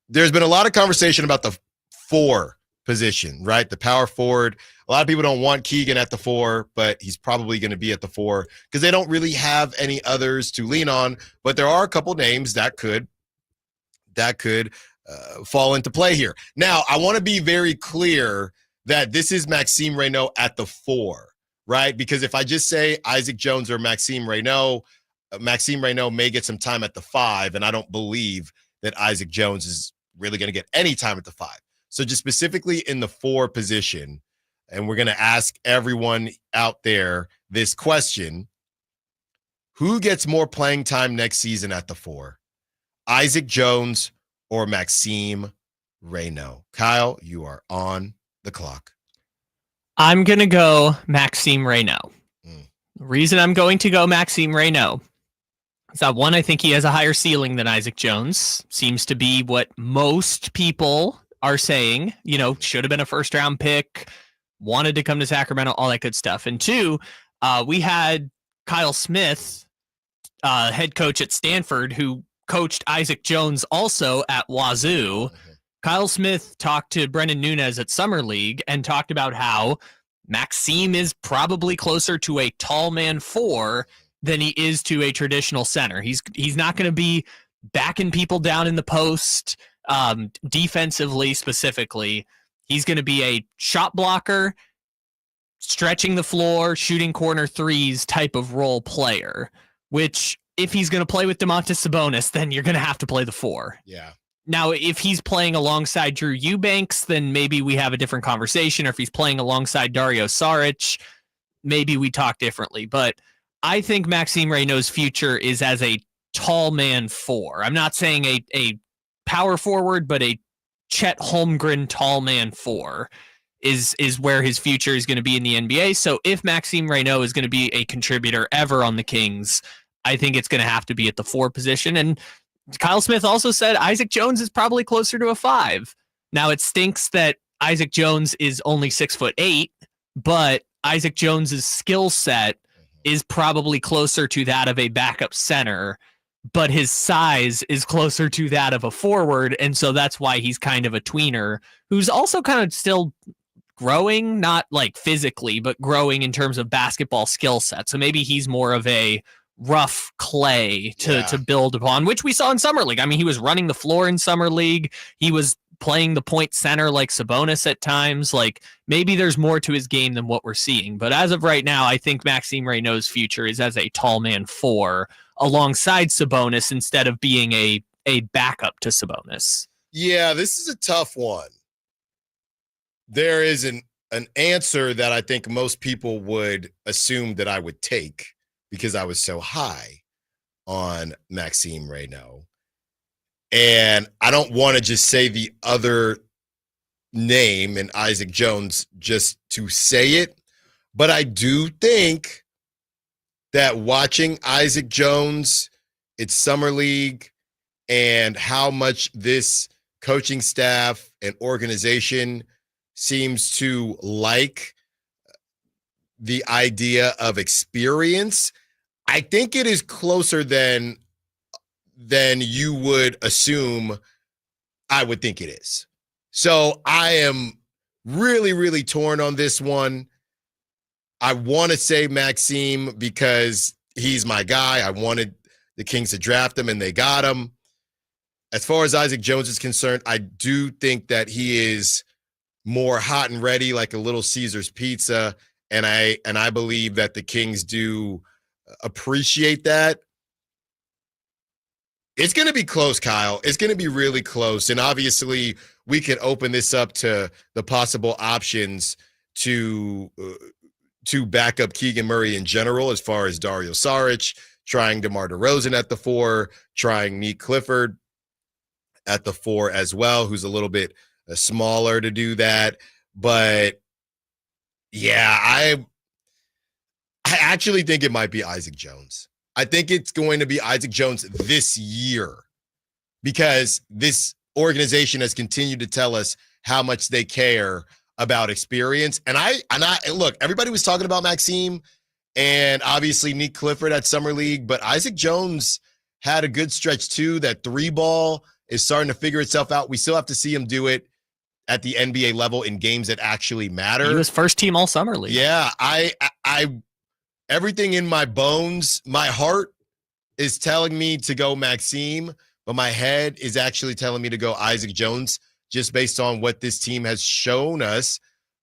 there's been a lot of conversation about the 4 position, right? The power forward. A lot of people don't want Keegan at the 4, but he's probably going to be at the 4 because they don't really have any others to lean on. But there are a couple names that could fall into play here. Now, I want to be very clear that this is Maxime Raynaud at the 4, right? Because if I just say Isaac Jones or Maxime Raynaud may get some time at the 5, and I don't believe that Isaac Jones is really going to get any time at the 5. So just specifically in the 4 position, and we're going to ask everyone out there this question: who gets more playing time next season at the 4? Isaac Jones or Maxime Raynaud? Kyle, you are on the clock. I'm going to go Maxime Raynaud. The reason I'm going to go Maxime Raynaud is that, one, I think he has a higher ceiling than Isaac Jones. Seems to be what most people are saying. Should have been a first-round pick, wanted to come to Sacramento, all that good stuff. And 2, we had Kyle Smith, head coach at Stanford, who coached Isaac Jones also at Wazoo. Kyle Smith talked to Brendan Nunez at Summer League and talked about how Maxime is probably closer to a tall man 4 than he is to a traditional center. He's not going to be backing people down in the post, defensively specifically. He's going to be a shot blocker, stretching the floor, shooting corner threes type of role player, which if he's going to play with Domantas Sabonis, then you're going to have to play the 4. Yeah. Now, if he's playing alongside Drew Eubanks, then maybe we have a different conversation. Or if he's playing alongside Dario Saric, maybe we talk differently. But I think Maxime Raynaud's future is as a tall man 4. I'm not saying a power forward, but a Chet Holmgren tall man 4 is where his future is going to be in the NBA. So if Maxime Raynaud is going to be a contributor ever on the Kings, I think it's going to have to be at the 4 position. And Kyle Smith also said Isaac Jones is probably closer to a 5. Now, it stinks that Isaac Jones is only 6'8", but Isaac Jones's skill set is probably closer to that of a backup center, but his size is closer to that of a forward. And so that's why he's kind of a tweener who's also kind of still growing, not like physically, but growing in terms of basketball skill set. So maybe he's more of a rough clay to build upon, which we saw in Summer League. I mean, he was running the floor in Summer League. He was playing the point center like Sabonis at times. Like, maybe there's more to his game than what we're seeing. But as of right now, I think Maxime Raynaud's future is as a tall man 4 alongside Sabonis instead of being a backup to Sabonis. Yeah, this is a tough one. There is an answer that I think most people would assume that I would take because I was so high on Maxime Raynaud. And I don't want to just say the other name in Isaac Jones just to say it, but I do think that watching Isaac Jones, it's Summer League, and how much this coaching staff and organization seems to like the idea of experience, I think it is closer than you would assume I would think it is. So I am really, really torn on this one. I want to say Maxime because he's my guy. I wanted the Kings to draft him, and they got him. As far as Isaac Jones is concerned, I do think that he is more hot and ready, like a Little Caesar's pizza, and I believe that the Kings do appreciate that. It's going to be close, Kyle. It's going to be really close. And obviously, we can open this up to the possible options to back up Keegan Murray in general, as far as Dario Saric, trying DeMar DeRozan at the 4, trying Nick Clifford at the 4 as well, who's a little bit smaller to do that. But, yeah, I actually think it might be Isaac Jones. I think it's going to be Isaac Jones this year because this organization has continued to tell us how much they care about experience. And look, everybody was talking about Maxime and obviously Nick Clifford at Summer League, but Isaac Jones had a good stretch too. That 3 ball is starting to figure itself out. We still have to see him do it at the NBA level in games that actually matter. He was first team all summer league. Yeah, I everything in my bones, my heart is telling me to go Maxime, but my head is actually telling me to go Isaac Jones, just based on what this team has shown us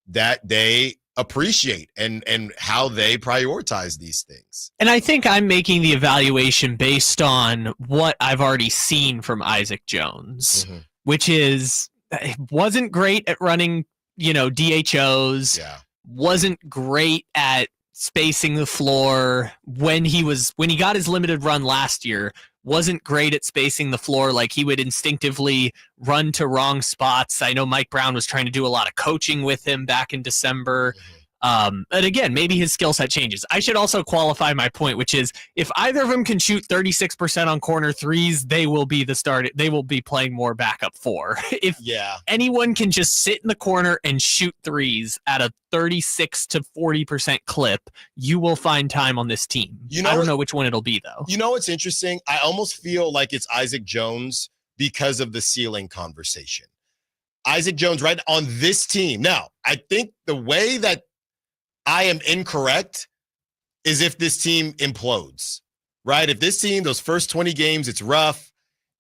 that they appreciate and how they prioritize these things. And I think I'm making the evaluation based on what I've already seen from Isaac Jones, which is wasn't great at running, DHOs. Yeah. Wasn't great at spacing the floor when he got his limited run last year. Wasn't great at spacing the floor. Like, he would instinctively run to wrong spots. I know Mike Brown was trying to do a lot of coaching with him back in December. But again, maybe his skill set changes. I should also qualify my point, which is if either of them can shoot 36% on corner threes, they will be they will be playing more backup four. If anyone can just sit in the corner and shoot threes at a 36 to 40% clip, you will find time on this team. I don't know which one it'll be, though. You know what's interesting? I almost feel like it's Isaac Jones because of the ceiling conversation. Isaac Jones right on this team. Now, I think the way that I am incorrect is if this team implodes, right? If this team, those first 20 games, it's rough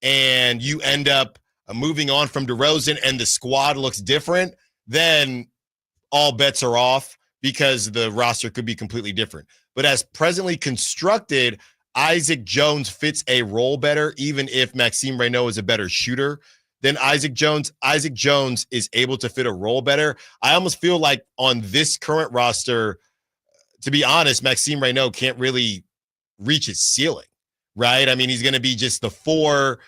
and you end up moving on from DeRozan and the squad looks different, then all bets are off because the roster could be completely different. But as presently constructed, Isaac Jones fits a role better, even if Maxime Raynaud is a better shooter than Isaac Jones. Isaac Jones is able to fit a role better. I almost feel like on this current roster, to be honest, Maxime Raynaud can't really reach his ceiling, right? I mean, he's going to be just the four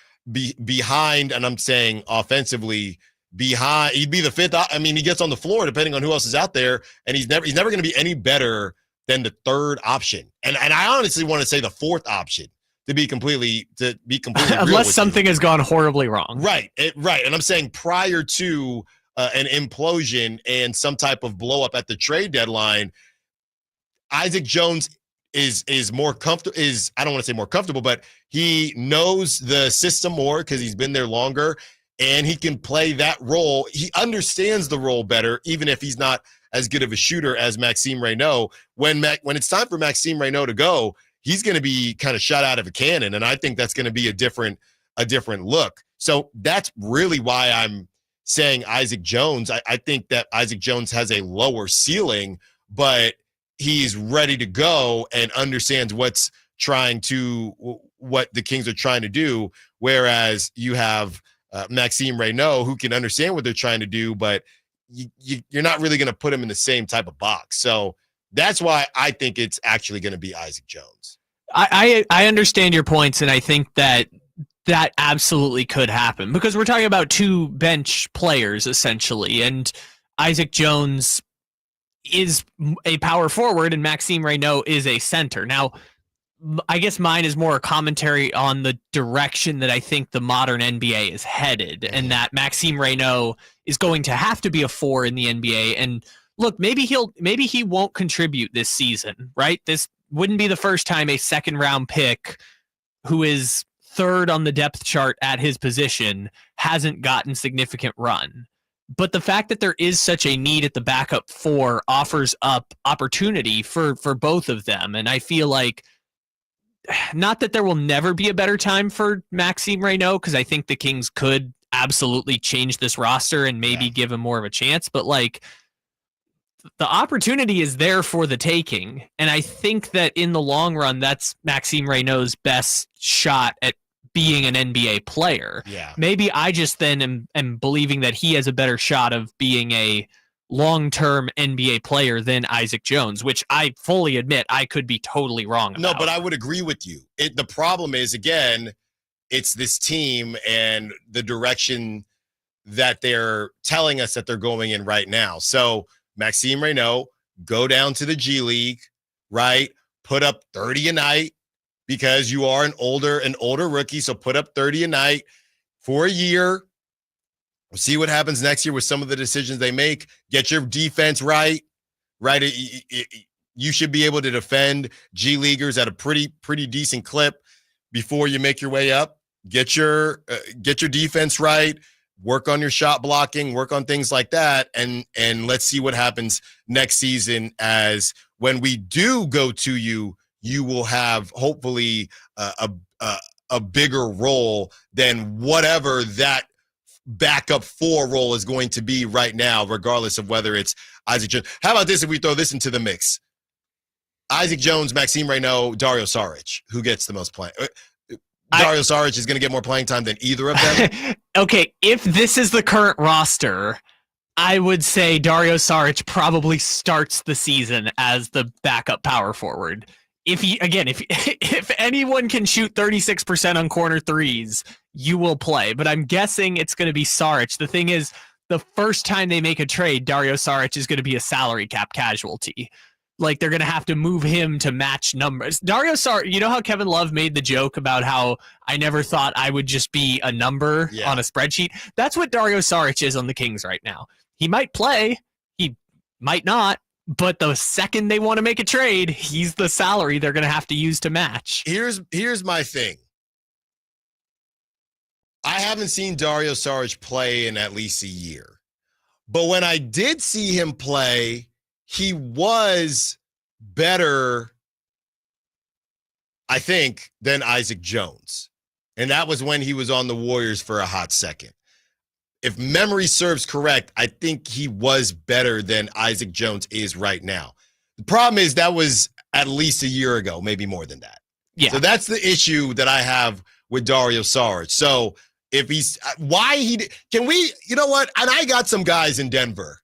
behind, and I'm saying offensively behind. He'd be the fifth. I mean, he gets on the floor depending on who else is out there, and he's never going to be any better than the third option. And I honestly want to say the fourth option. To be completely unless something has gone horribly wrong. Right. And I'm saying prior to an implosion and some type of blow up at the trade deadline, Isaac Jones is more comfortable. I don't want to say more comfortable, but he knows the system more because he's been there longer and he can play that role. He understands the role better, even if he's not as good of a shooter as Maxime Raynaud. When it's time for Maxime Raynaud to go, he's going to be kind of shot out of a cannon, and I think that's going to be a different look. So that's really why I'm saying Isaac Jones. I think that Isaac Jones has a lower ceiling, but he's ready to go and understands what the Kings are trying to do, whereas you have Maxime Raynaud, who can understand what they're trying to do, but you're not really going to put him in the same type of box. So that's why I think it's actually going to be Isaac Jones. I understand your points, and I think that absolutely could happen because we're talking about two bench players essentially, and Isaac Jones is a power forward and Maxime Raynaud is a center. Now, I guess mine is more a commentary on the direction that I think the modern NBA is headed, and that Maxime Raynaud is going to have to be a four in the NBA. And look, maybe he won't contribute this season, right? This wouldn't be the first time a second round pick who is third on the depth chart at his position hasn't gotten significant run. But the fact that there is such a need at the backup four offers up opportunity for both of them. And I feel like, not that there will never be a better time for Maxime Raynaud, because I think the Kings could absolutely change this roster and maybe give him more of a chance, but like, the opportunity is there for the taking. And I think that in the long run, that's Maxime Raynaud's best shot at being an NBA player. Yeah. Maybe I just then am believing that he has a better shot of being a long-term NBA player than Isaac Jones, which I fully admit I could be totally wrong about. No, but I would agree with you. The problem is, again, it's this team and the direction that they're telling us that they're going in right now. So Maxime Raynaud, go down to the G League, right? Put up 30 a night because you are an older rookie. So put up 30 a night for a year. We'll see what happens next year with some of the decisions they make. Get your defense right? You should be able to defend G Leaguers at a pretty decent clip before you make your way up. get your defense right, work on your shot blocking, work on things like that, and let's see what happens next season. As when we do go to you, you will have hopefully a bigger role than whatever that backup 4 role is going to be right now, regardless of whether it's Isaac Jones. How about this if we throw this into the mix? Isaac Jones, Maxime Raynaud, Dario Saric. Who gets the most playing? Dario Saric is going to get more playing time than either of them. Okay, if this is the current roster, I would say Dario Saric probably starts the season as the backup power forward. If anyone can shoot 36% on corner threes, you will play. But I'm guessing it's going to be Saric. The thing is, the first time they make a trade, Dario Saric is going to be a salary cap casualty. Like, they're going to have to move him to match numbers. Dario Saric, you know how Kevin Love made the joke about how I never thought I would just be a number on a spreadsheet? That's what Dario Saric is on the Kings right now. He might play, he might not, but the second they want to make a trade, he's the salary they're going to have to use to match. Here's my thing. I haven't seen Dario Saric play in at least a year. But when I did see him play, he was better, I think, than Isaac Jones. And that was when he was on the Warriors for a hot second. If memory serves correct, I think he was better than Isaac Jones is right now. The problem is that was at least a year ago, maybe more than that. Yeah. So that's the issue that I have with Dario Saric. So if he's can we, you know what? And I got some guys in Denver.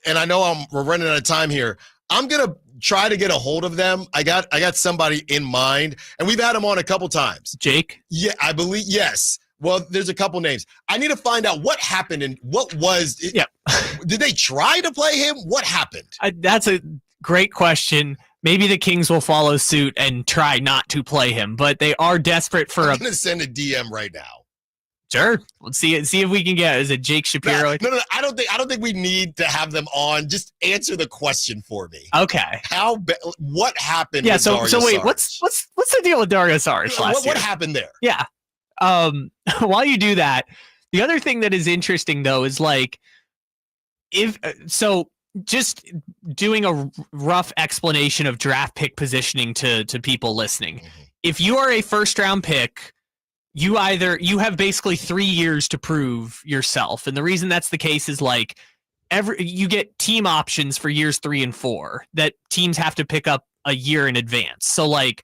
And I know we're running out of time here. I'm going to try to get a hold of them. I got somebody in mind, and we've had him on a couple times. Jake? Yeah, I believe, yes. Well, there's a couple names. I need to find out what happened and what was it. Yeah. Did they try to play him? What happened? That's a great question. Maybe the Kings will follow suit and try not to play him, but they are desperate for I'm going to send a DM right now. Sure. Let's see if we can get. Is it Jake Shapiro? No. I don't think we need to have them on. Just answer the question for me. Okay. What happened? Yeah. With Dario wait. Saric? What's the deal with Dario Saric last year? What happened there? Yeah. While you do that, the other thing that is interesting though is like, just doing a rough explanation of draft pick positioning to people listening. Mm-hmm. If you are a first round pick, you have basically 3 years to prove yourself. And the reason that's the case is like you get team options for years 3 and 4 that teams have to pick up a year in advance. So like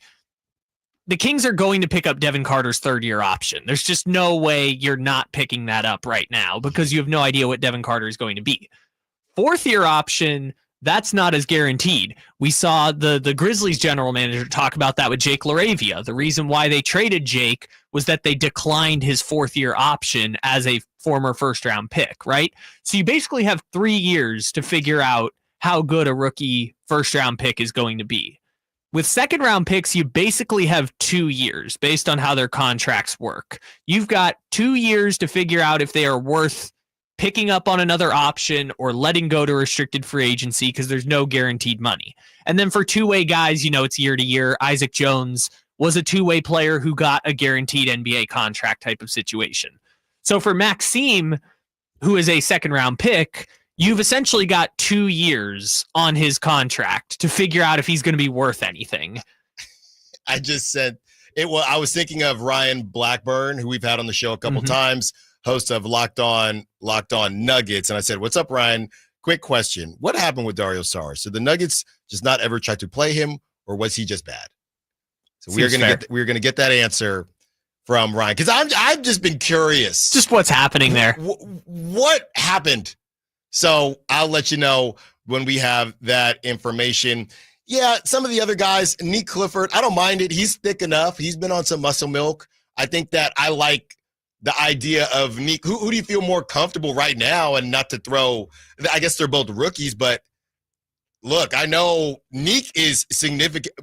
the Kings are going to pick up Devin Carter's 3rd-year option. There's just no way you're not picking that up right now because you have no idea what Devin Carter is going to be. 4th-year option, that's not as guaranteed. We saw the Grizzlies general manager talk about that with Jake LaRavia. The reason why they traded Jake was that they declined his 4th-year option as a former first-round pick, right? So you basically have 3 years to figure out how good a rookie first-round pick is going to be. With second-round picks, you basically have 2 years based on how their contracts work. You've got 2 years to figure out if they are worth picking up on another option or letting go to restricted free agency because there's no guaranteed money. And then for two-way guys, it's year to year. Isaac Jones was a two-way player who got a guaranteed NBA contract type of situation. So for Maxime, who is a second-round pick, you've essentially got 2 years on his contract to figure out if he's going to be worth anything. I just said it. Well, I was thinking of Ryan Blackburn, who we've had on the show a couple times, host of Locked On Nuggets. And I said, "What's up, Ryan? Quick question. What happened with Dario Saric? So the Nuggets just not ever tried to play him, or was he just bad?" So we're gonna get that answer from Ryan, because I've just been curious. Just what's happening there. What happened? So I'll let you know when we have that information. Yeah, some of the other guys, Nick Clifford, I don't mind it. He's thick enough. He's been on some muscle milk. I think that I like the idea of Nick. Who do you feel more comfortable right now? And not to throw, I guess they're both rookies, but look, I know Nick is significant.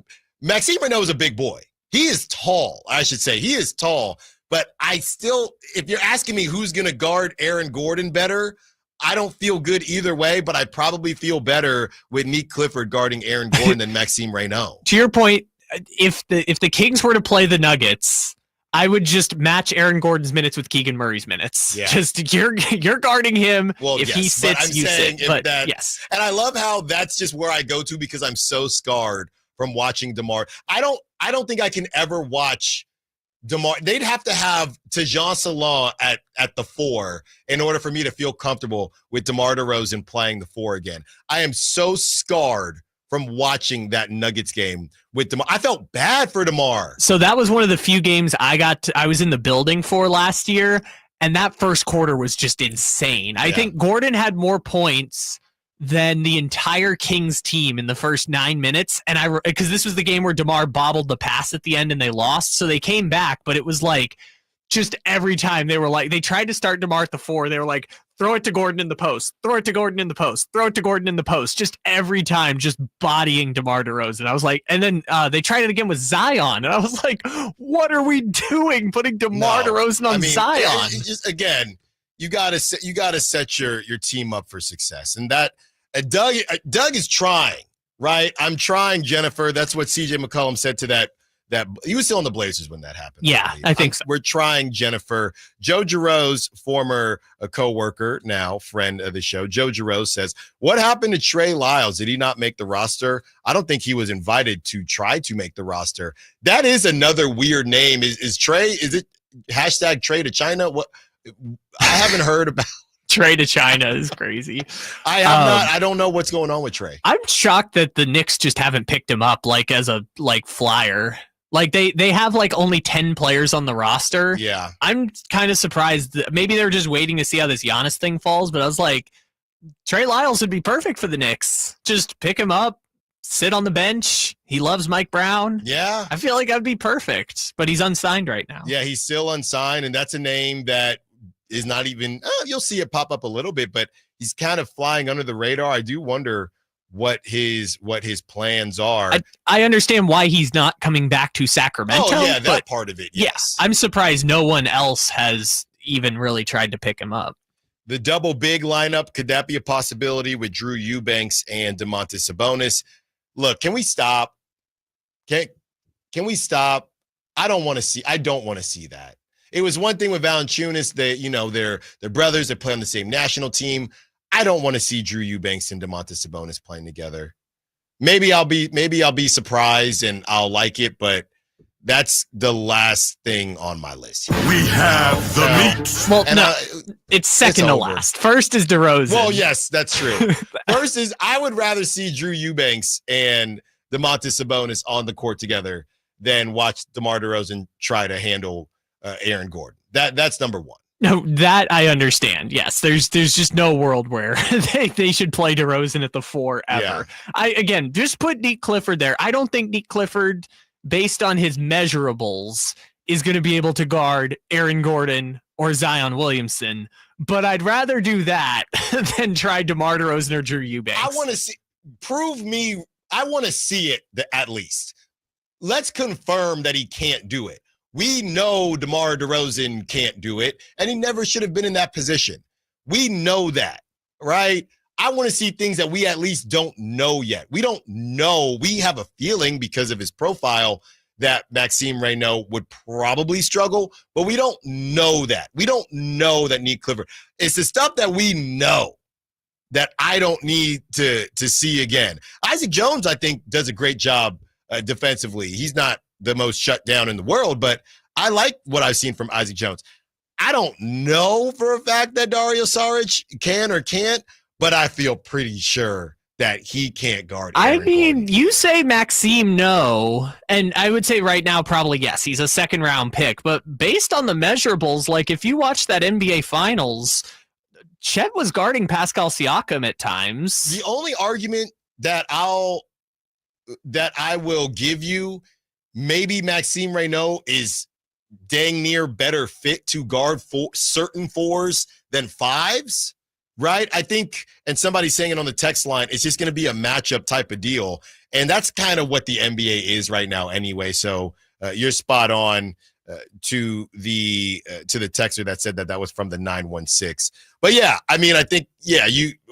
Maxime Raynaud is a big boy. He is tall, I should say. He is tall, but if you're asking me who's going to guard Aaron Gordon better, I don't feel good either way, but I probably feel better with Nick Clifford guarding Aaron Gordon than Maxime Raynaud. To your point, if the Kings were to play the Nuggets, I would just match Aaron Gordon's minutes with Keegan Murray's minutes. Yeah. Just you're guarding him. Well, if yes, he sits, you sit. But yes. And I love how that's just where I go to because I'm so scarred from watching DeMar. I don't think I can ever watch DeMar. They'd have to have Tejan Salon at the 4 in order for me to feel comfortable with DeMar DeRozan playing the 4 again. I am so scarred from watching that Nuggets game with DeMar. I felt bad for DeMar. So that was one of the few games I was in the building for last year, and that first quarter was just insane. I think Gordon had more points than the entire Kings team in the first 9 minutes, and because this was the game where DeMar bobbled the pass at the end and they lost, so they came back, but it was like just every time they were like, they tried to start DeMar at the 4, they were like, throw it to Gordon in the post, throw it to Gordon in the post, throw it to Gordon in the post, just every time, just bodying DeMar DeRozan. I was like, and then they tried it again with Zion, and I was like, what are we doing ping DeMar DeRozan on Zion? Just again, you gotta set your team up for success, and that Doug is trying, right? I'm trying, Jennifer. That's what CJ McCollum said to that he was still on the Blazers when that happened. Yeah, I think so. We're trying, Jennifer. Joe Giroux's former co-worker, now friend of the show, Joe Giroux says, what happened to Trey Lyles? Did he not make the roster? I don't think he was invited to try to make the roster. That is another weird name. Is Trey, is it hashtag Trey to China? What? I haven't heard about. Trey to China is crazy. I don't know what's going on with Trey. I'm shocked that the Knicks just haven't picked him up as a flyer. Like they have only 10 players on the roster. Yeah. I'm kind of surprised that maybe they're just waiting to see how this Giannis thing falls, but I was like, Trey Lyles would be perfect for the Knicks. Just pick him up, sit on the bench. He loves Mike Brown. Yeah. I feel like that'd be perfect, but he's unsigned right now. Yeah, he's still unsigned, and that's a name that is not even, you'll see it pop up a little bit, but he's kind of flying under the radar. I do wonder what his plans are. I understand why he's not coming back to Sacramento. Oh, yeah, that part of it, yes. Yeah, I'm surprised no one else has even really tried to pick him up. The double big lineup, could that be a possibility with Drew Eubanks and Domantas Sabonis? Look, can we stop? Can we stop? I don't want to see that. It was one thing with Valanciunas that, they're brothers, they play on the same national team. I don't want to see Drew Eubanks and Domantas Sabonis playing together. Maybe I'll be surprised and I'll like it, but that's the last thing on my list. We have the meat. Well, no, it's second to last. First is DeRozan. Well, yes, that's true. First is I would rather see Drew Eubanks and Domantas Sabonis on the court together than watch DeMar DeRozan try to handle Aaron Gordon. That's number one. No, that I understand. Yes, there's just no world where they should play DeRozan at the 4 ever. Yeah. Just put Nick Clifford there. I don't think Nick Clifford, based on his measurables, is going to be able to guard Aaron Gordon or Zion Williamson. But I'd rather do that than try DeMar DeRozan or Drew Eubanks. I want to see. I want to see it at least. Let's confirm that he can't do it. We know DeMar DeRozan can't do it, and he never should have been in that position. We know that, right? I want to see things that we at least don't know yet. We don't know. We have a feeling because of his profile that Maxime Raynaud would probably struggle, but we don't know that. We don't know that Nick Clifford. It's the stuff that we know that I don't need to see again. Isaac Jones, I think, does a great job defensively. He's not the most shut down in the world, but I like what I've seen from Isaac Jones. I don't know for a fact that Dario Saric can or can't, but I feel pretty sure that he can't guard Aaron Gordon. You say Maxime no, and I would say right now probably yes. He's a second-round pick, but based on the measurables, if you watch that NBA Finals, Chet was guarding Pascal Siakam at times. The only argument that I will give you, maybe Maxime Raynaud is dang near better fit to guard certain 4s than 5s, right? I think, and somebody's saying it on the text line, it's just going to be a matchup type of deal. And that's kind of what the NBA is right now anyway. So you're spot on to the texter that said that was from the 916. But yeah, I mean, I think,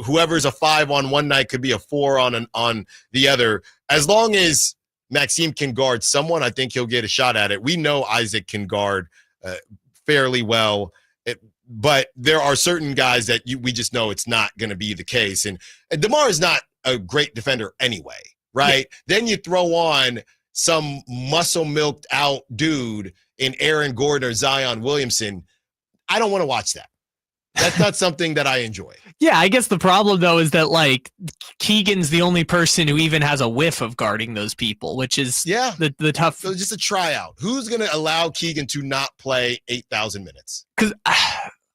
whoever's a 5 on one night could be a 4 on the other, as long as Maxime can guard someone, I think he'll get a shot at it. We know Isaac can guard fairly well, but there are certain guys that we just know it's not going to be the case. And DeMar is not a great defender anyway, right? Yeah. Then you throw on some muscle-milked out dude in Aaron Gordon or Zion Williamson. I don't want to watch that. That's not something that I enjoy. Yeah, I guess the problem, though, is that, like, Keegan's the only person who even has a whiff of guarding those people, which is the tough. So just a tryout. Who's going to allow Keegan to not play 8,000 minutes? Because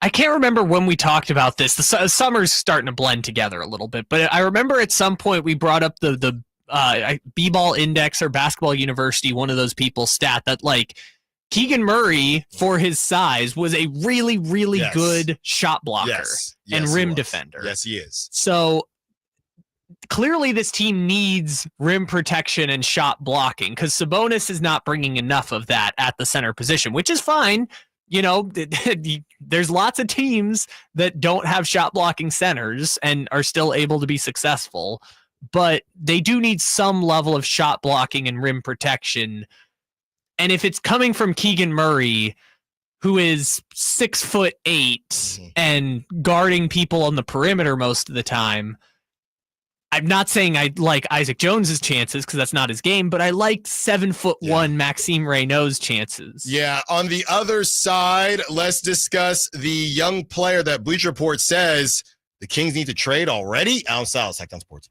I can't remember when we talked about this. The summer's starting to blend together a little bit, but I remember at some point we brought up the B-ball index or Basketball University, one of those people stat that, like, Keegan Murray, for his size, was a really, really good shot blocker and rim defender. Yes, he is. So clearly this team needs rim protection and shot blocking because Sabonis is not bringing enough of that at the center position, which is fine. You know, there's lots of teams that don't have shot blocking centers and are still able to be successful, but they do need some level of shot blocking and rim protection. And if it's coming from Keegan Murray, who is 6'8" and guarding people on the perimeter most of the time, I'm not saying I like Isaac Jones's chances because that's not his game, but I liked 7'1" Maxime Raynaud's chances. Yeah. On the other side, let's discuss the young player that Bleacher Report says the Kings need to trade already. Allen Stiles, Sactown Sports.